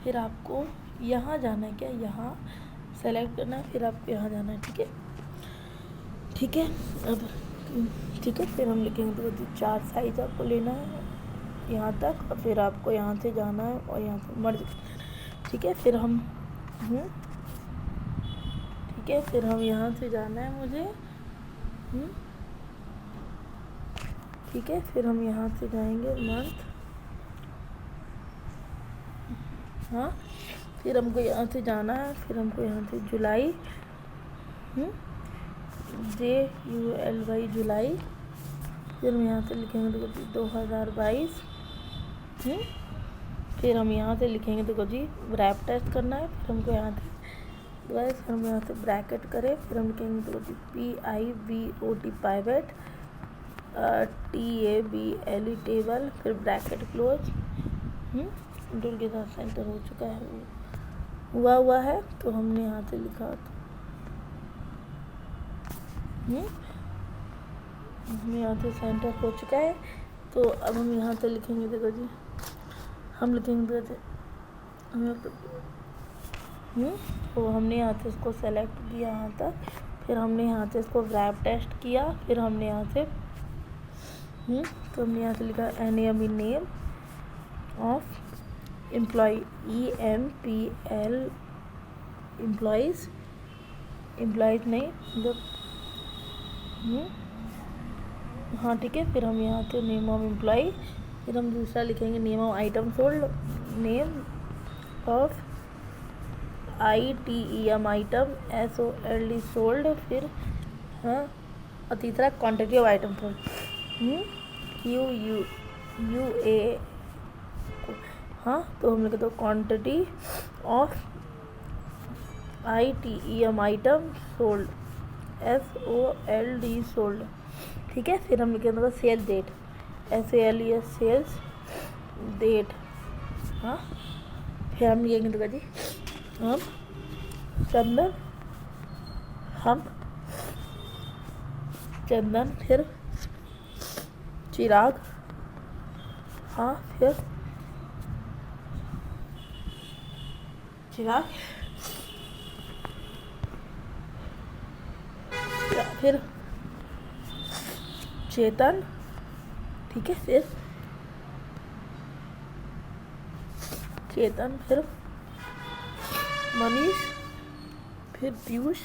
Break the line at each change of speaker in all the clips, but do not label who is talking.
फिर आपको यहाँ जाना है, क्या यहाँ सेलेक्ट करना है, फिर आपको यहाँ जाना है। ठीक है, ठीक है। अब ठीक है, फिर हम लिखेंगे तो 4 साइज आपको लेना है यहाँ तक, और फिर आपको यहाँ से जाना है और यहाँ से मर्ज। ठीक है, फिर हम ठीक है, फिर हम यहाँ से जाना है मुझे। ठीक है, फिर हम यहाँ से जाएंगे मंथ। हाँ, फिर हमको यहाँ से जाना है, फिर हमको यहाँ से जुलाई, JULY जुलाई। फिर हम यहाँ से लिखेंगे तो 2022। फिर हम यहाँ से लिखेंगे तो जी रैप टेस्ट करना है। फिर हमको यहाँ से फिर हम यहाँ से ब्रैकेट करें, फिर हम लिखेंगे तो जी PIVOT पाइवेट, TABLE टेबल, फिर ब्रैकेट क्लोज। टूल के साथ सेंटर हो चुका है, हुआ है, तो हमने यहाँ से लिखा था हमें यहाँ से सेंटर हो चुका है। तो अब हम यहाँ से लिखेंगे, देखो जी हम लिखेंगे तो हमने यहाँ से इसको सेलेक्ट किया यहाँ तक, फिर हमने यहाँ से इसको रैप टेस्ट किया, फिर हमने यहाँ से तो हमने यहाँ से लिखा NAME name of employ, EMPL employees नहीं मतलब हाँ ठीक है। फिर हम यहाँ से नेम ऑफ एम्प्लॉय, फिर हम दूसरा लिखेंगे name of item sold, name of ITEM item SOLD sold. फिर हाँ, और तीसरा quantity of item sold, QUA। हाँ, तो हम लिखे तो quantity of ITEM item sold, SOLD sold. ठीक है, फिर हम लिखेंगे sale date, SALES sales date. हाँ, फिर हम लिखेंगे तो जी हम चंदन, फिर चिराग। हाँ, फिर चिराग, फिर चेतन। ठीक है, फिर चेतन, फिर मनीष, फिर पीयूष,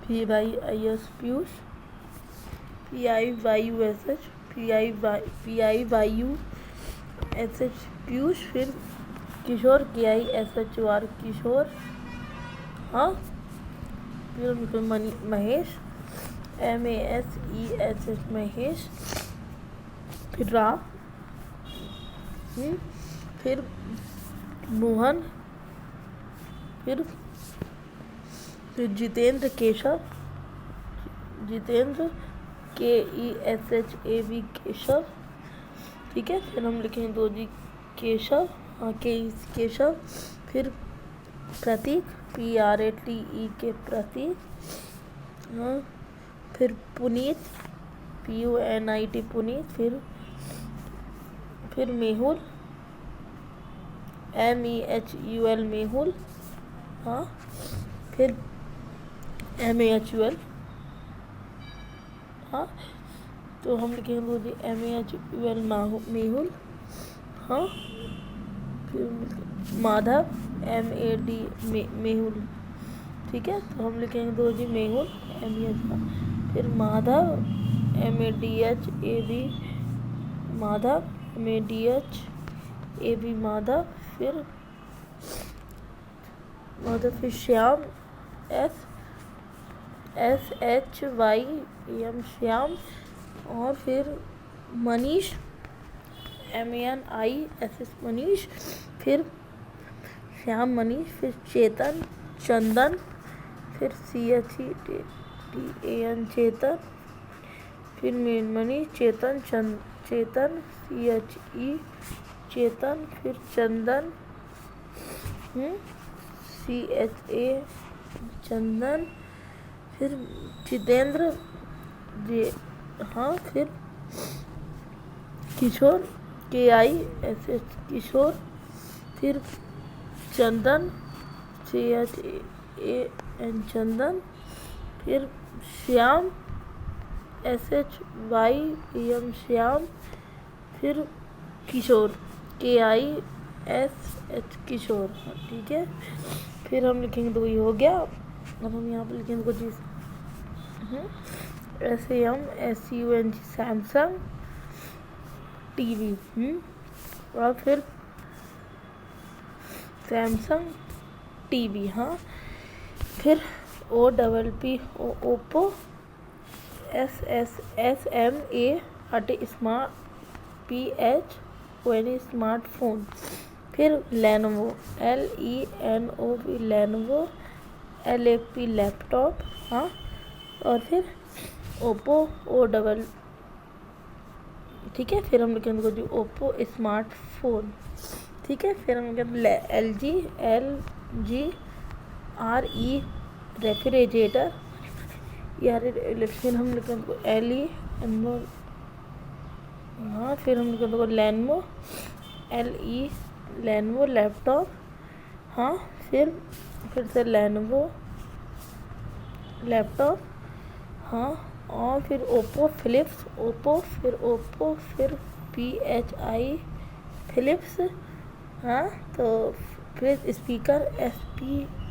PYIS पीयूष, PIYUSH पीयूष, फिर किशोर, KISHOR किशोर। हाँ, फिर महेश, MASESH महेश, फिर राम, फिर मोहन, फिर जितेंद्र, केशव, जितेंद्र KESHAV केशव। ठीक है, फिर हम लिखेंगे दो जी केशव, केशव। फिर प्रतीक, PRATEK प्रतीक। हाँ, फिर पुनीत, PUNIT पुनीत। फिर मेहुल, MEHUL मेहुल। हाँ, फिर MAHUL। हाँ, तो हम लिखेंगे दो जी MAHUL मेहुल। हाँ, फिर माधव, MAD मेहुल। ठीक है, तो हम लिखेंगे दो जी मेहुल, MEH। फिर माधव, MADHAV माधव, MADHAV माधव। फिर श्याम, SHYAM श्याम। और फिर मनीष, MANISS मनीष। फिर श्याम मनीष। फिर चेतन, चंदन। फिर CHETAN चेतन। फिर मनीष, चेतन, चेतन, CHE चेतन। फिर चंदन, CHA चंदन। फिर जितेंद्र, हाँ, फिर किशोर, KISH किशोर। फिर चंदन, CHAN चंदन। फिर श्याम, SHYAM श्याम। फिर किशोर, KISH किशोर। ठीक है, फिर हम लिखेंगे तो ये हो गया। अब हम यहाँ पर लिखेंगे कुछ SAMSUNG सैमसंग टीवी। और फिर सैमसंग टीवी। हाँ, फिर OPPO Oppo, SMA smart, PHONE smartphone. फिर Lenovo, LENOV Lenovo, LAP laptop. हाँ, और फिर ओप्पो ठीक है, फिर हम लिखेंगे जी ओप्पो स्मार्टफोन। ठीक है, फिर हम लिखेंगे LG RE रेफ्रिजरेटर। यार फिर हम लिखेंगे LE। हाँ, फिर हम लिखेंगे लेनोवो, LE लेनोवो लैपटॉप। हाँ, फिर से लेनोवो लैपटॉप। हाँ, और फिर ओप्पो फिलिप्स, फिर PHI फिलिप्स। हाँ, तो फिर स्पीकर SPEAKERS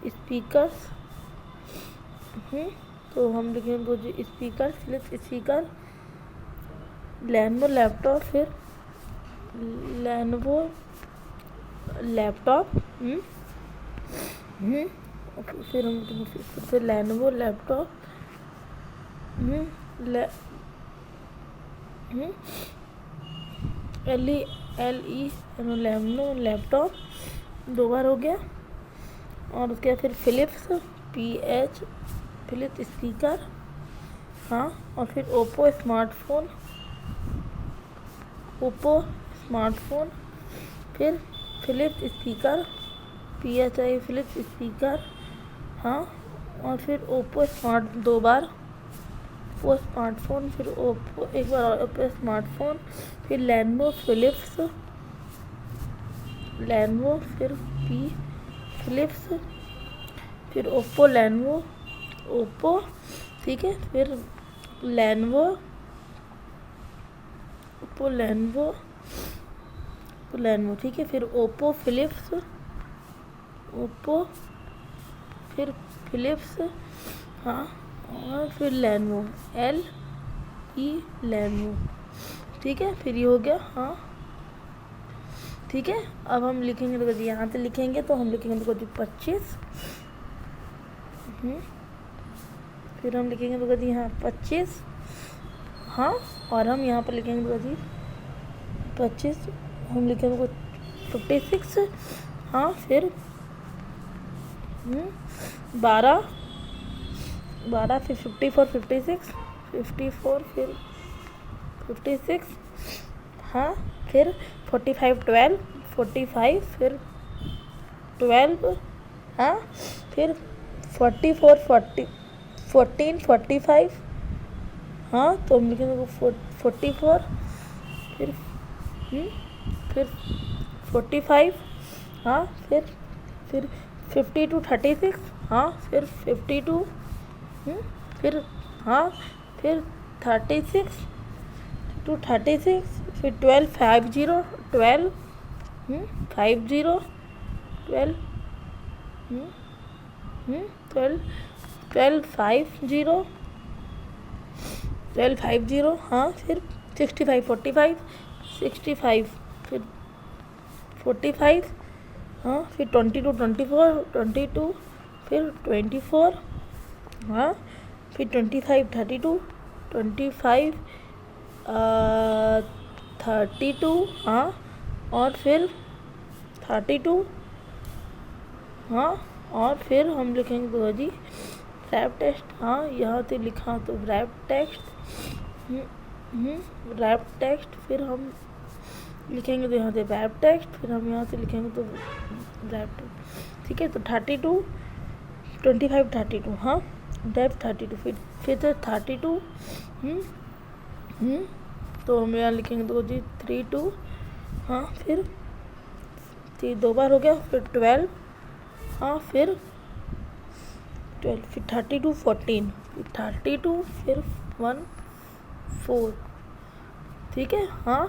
स्पीकर्स। तो हम लिखेंगे जी speaker, Philips speaker. Lenovo laptop, फिर लेनोवो लैपटॉप। फिर हम फिर Lenovo laptop. LE Lenovo laptop 2 बार हो गया। और उसके बाद फिर फिलिप्स, फिलिप्स स्पीकर। हाँ, और फिर ओप्पो स्मार्टफोन, फिर Philips speaker, PHI Philips speaker. हाँ, और फिर ओप्पो स्मार्ट 2 बार, ओप्पो स्मार्टफोन। फिर ओप्पो एक बार ओप्पो स्मार्टफोन। फिर लेनोवो फिलिप्स, फिर फिलिप्स। फिर ओप्पो लेनोवो। ठीक है, फिर लेनोवो ठीक है, फिर ओप्पो फिलिप्स, फिर फिलिप्स। हाँ, और फिर लेनोवो LE लेनोवो। ठीक है, फिर ये हो गया। हाँ, ठीक है, अब हम लिखेंगे तो यहाँ से लिखेंगे तो हम लिखेंगे तो 25। फिर हम लिखेंगे तो यहाँ 25। हाँ, और हम यहाँ पर लिखेंगे तो 25। हम लिखेंगे 56। हाँ, फिर 12, फिर 54 56, फिर 56। हाँ, फिर 45 12, फिर 12। हाँ, फिर 44 14 45। हाँ, तो हम लिखेंगे 44। फिर 45। हाँ, फिर 52 36। हाँ, फिर 52। फिर हाँ, फिर 36 to 36। फिर 12 50 12 50 12 12 50। हाँ, फिर 65 45 65। फिर 45। हाँ, फिर 22 24 22। फिर 24। हाँ, फिर 25 32 25 32। हाँ, और फिर 32। हाँ, और फिर हम लिखेंगे तो जी रैप टेक्स्ट। हाँ, यहाँ से लिखा तो रैप टेक्स्ट। फिर हम लिखेंगे तो यहाँ से रैप टेक्स्ट। फिर हम यहाँ से लिखेंगे तो रैप टेक्स्ट। ठीक है, तो 32 25 32। हाँ, रैप 32। फिर तो 32। तो हम यहाँ लिखेंगे तो जी 32 हाँ फिर 2 बार हो गया, फिर 12, हाँ फिर 12, फिर 32 14, फिर 32, फिर 1 4, ठीक है। हाँ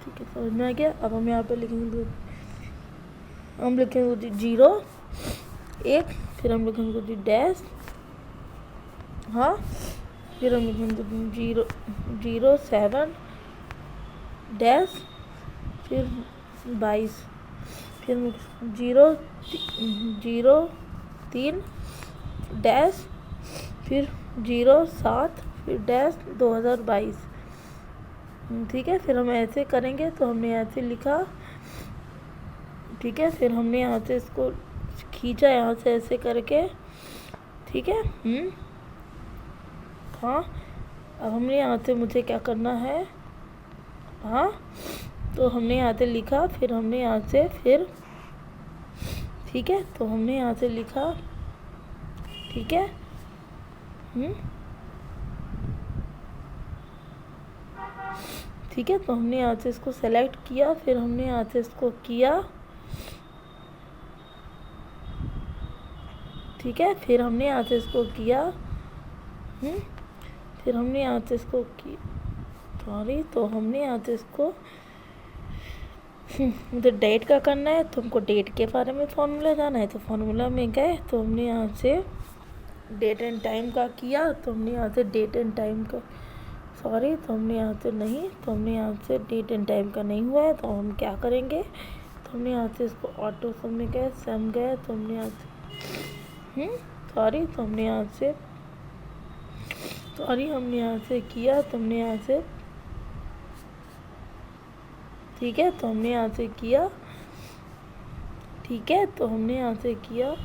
ठीक है, समझ में आ गया। अब हम यहाँ पे लिखेंगे, हम लिखेंगे 0 1, फिर हम लिखेंगे डैश, हाँ फिर हम लिखेंगे 0 7 डैश, फिर 22, फिर 0 3 डैश, फिर 0 7, फिर डैश 2022, ठीक है। फिर हम ऐसे करेंगे, तो हमने ऐसे लिखा, ठीक है। फिर हमने यहाँ से इसको खींचा, यहाँ से ऐसे करके, ठीक है। हाँ अब हमने यहाँ से, मुझे क्या करना है, हाँ तो हमने यहाँ से लिखा, फिर हमने यहाँ से, फिर ठीक है, तो हमने यहाँ से लिखा, ठीक है। ठीक है, तो हमने यहाँ से इसको सेलेक्ट किया, फिर हमने यहाँ से इसको किया, ठीक है। फिर हमने यहाँ से इसको किया, फिर हमने यहाँ से इसको किया, सॉरी, तो हमने यहाँ से इसको, मुझे डेट का करना है, तो हमको डेट के बारे में फॉर्मूला जाना है, तो फॉर्मूला में गए, तो हमने यहाँ से डेट एंड टाइम का किया, तो हमने यहाँ से डेट एंड टाइम का, सॉरी, तो हमने यहाँ से नहीं, तो हमने यहाँ से डेट एंड टाइम का नहीं हुआ है, तो हम क्या करेंगे, तो हमने यहाँ से इसको ऑटो सम में गए, सम गए, तो हमने यहाँ से सॉरी, तो हमने यहाँ से, सॉरी, हमने यहाँ से किया, तो हमने यहाँ से, ठीक है, तो हमने यहाँ से किया, ठीक है, तो हमने यहाँ से किया,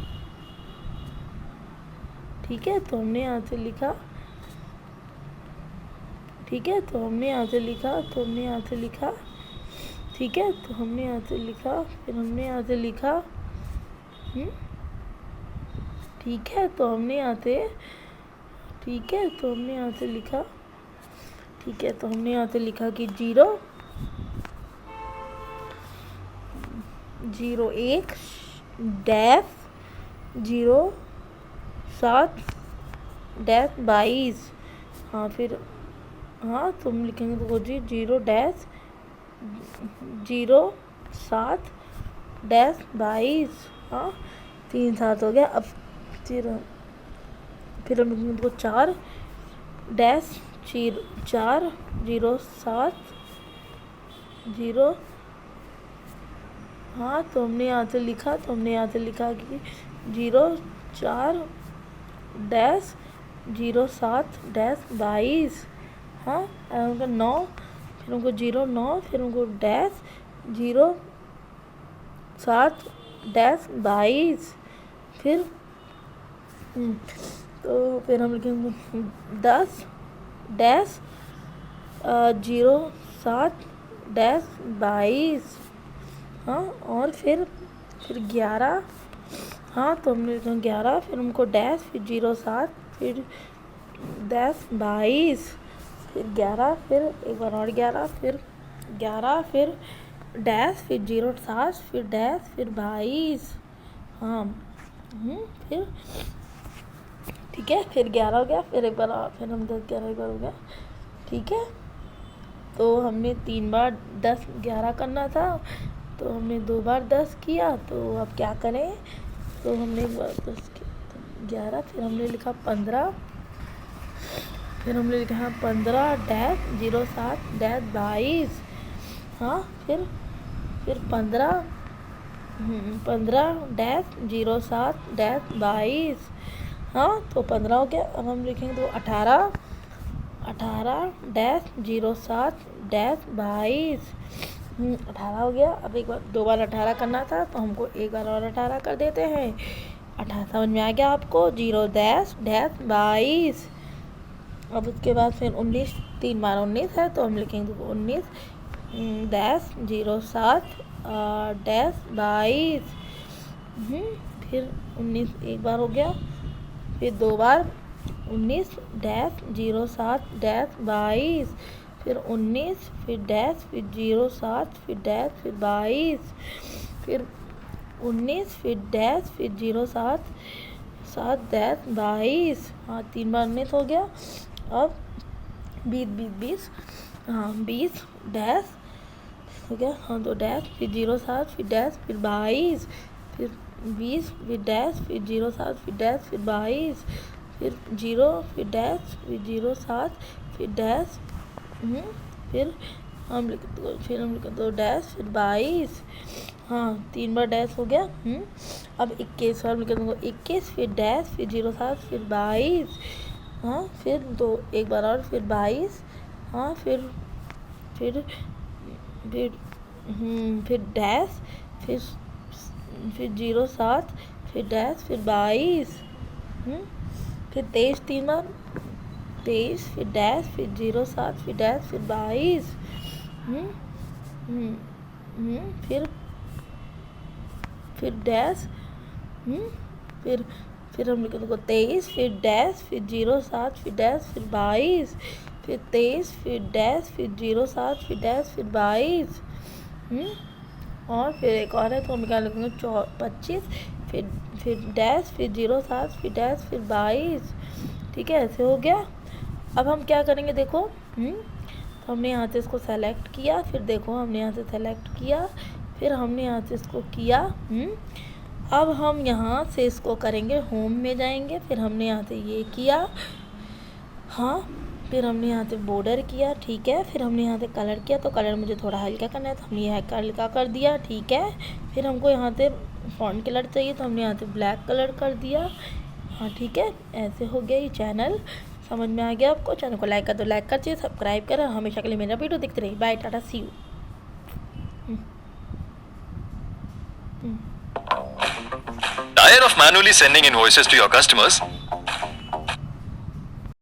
ठीक है, तो हमने यहाँ से लिखा, ठीक है, तो हमने यहाँ से लिखा, तो हमने यहाँ से लिखा, ठीक है, तो हमने यहाँ से लिखा, फिर हमने यहाँ से लिखा, ठीक है, तो हमने यहाँ से, ठीक है, तो हमने यहाँ से लिखा, ठीक है, तो हमने यहाँ से लिखा कि 0 1 डैश 0 7 डैश 22, हाँ फिर, हाँ तो हम लिखेंगे तो जी 0 डैश 0 7 डैश 22, हाँ 3 7 हो गया। अब फिर हम लिखेंगे तो 4 डैश 4 0 7 0, हाँ तो हमने यहाँ से लिखा, तो हमने यहाँ से लिखा कि 0 4 डैश 0 7 डैश 22, हाँ उनका 9, फिर उनको 0 9, फिर उनको डैश 0 7 डैश 22, फिर तो फिर हम लिखेंगे 10 डैश 0 7 डैश 22, हाँ और फिर 11, हाँ तो हमने लिखा 11, फिर हमको डैश, फिर 0 7, फिर डैश 22, फिर 11, फिर एक बार और 11, फिर 11, फिर डैश, फिर 0 7, फिर डैश, फिर 22, हाँ फिर ठीक है, फिर 11 हो गया, फिर एक बार और, फिर हम 10 11 एक बार हो गया, ठीक है। तो हमने 3 बार 10 11 करना था, तो हमने 2 बार 10 किया, तो अब क्या करें, तो हमने 1 बार 10 11, फिर हमने लिखा 15, फिर हमने लिखा 15 डैश 0 7 डैश 22, हाँ फिर 15 डैश 0 7 डैश 22, हाँ तो 15 हो गया। अब हम लिखेंगे तो 18 डैश 0 7 डैश 22, 18 हो गया। अब एक बार 2 बार 18 करना था, तो हमको एक बार और 18 कर देते हैं। 18 समझ में आ गया आपको, 0 डैश डैश 22। अब उसके बाद फिर 19, 3 बार 19 है, तो हम लिखेंगे 19 डैश 0 7 डैश 22, फिर 19 एक बार हो गया, फिर 2 बार 19 डैश 0 7 डैश 22, फिर 19, फिर डैश, फिर 0 7, फिर डैश, फिर 22, फिर 19, फिर डैश, फिर 0 7 7 डैश 22। हाँ 3 बार 19 हो गया। अब 20 हाँ 20 डैश हो गया। हाँ 2 डैश, फिर 0 7, फिर डैश, फिर 22, फिर 20, फिर डैश, फिर 0 7, फिर डैश, फिर 22, फिर 0, फिर डैश, फिर 0 7, फिर डैश, फिर हम लिख दो डैश, फिर 22। हाँ 3 बार डैश हो गया। अब 21 बार लिख दूँगा 21, फिर डैश, फिर 0 7, फिर 22। हाँ फिर एक बार और, फिर 22। हाँ फिर फिर डैश, फिर 0 7, फिर डैश, फिर 22। फिर 23 3 बार, 23, फिर डैश, फिर 0 7, फिर डैश, फिर 22। फिर डैश, फिर हम लिख देंगे 23, फिर डैश, फिर 0 7, फिर डैश, फिर 22। फिर 23, फिर डैश, फिर 0 7, फिर डैश, फिर 22। और फिर एक और है तो हम क्या लिखेंगे 25, फिर डैश, फिर 0 7, फिर डैश, फिर 22। ठीक है, ऐसे हो गया। अब हम क्या करेंगे देखो, तो हमने यहाँ से इसको सेलेक्ट किया, फिर देखो हमने यहाँ से सेलेक्ट किया, फिर हमने यहाँ से इसको किया। अब हम यहाँ से इसको करेंगे, होम में जाएंगे, फिर हमने यहाँ से ये किया। हाँ फिर हमने यहाँ से बॉर्डर किया, ठीक है। फिर हमने यहाँ से कलर किया, तो कलर मुझे थोड़ा हल्का करना है तो हमने यह हल्का कर दिया, ठीक है। फिर हमको यहाँ से फॉन्ट कलर चाहिए तो हमने यहाँ से ब्लैक कलर कर दिया। हाँ ठीक है, ऐसे हो गया ये चैनल। समझ में आ गया आपको? चैनल को लाइक कर दो, लाइक कर चाहिए, सब्सक्राइब करें, हमेशा के लिए मेरा वीडियो दिखते रही। Bye, tata, see you.
Tired of manually sending invoices to your customers?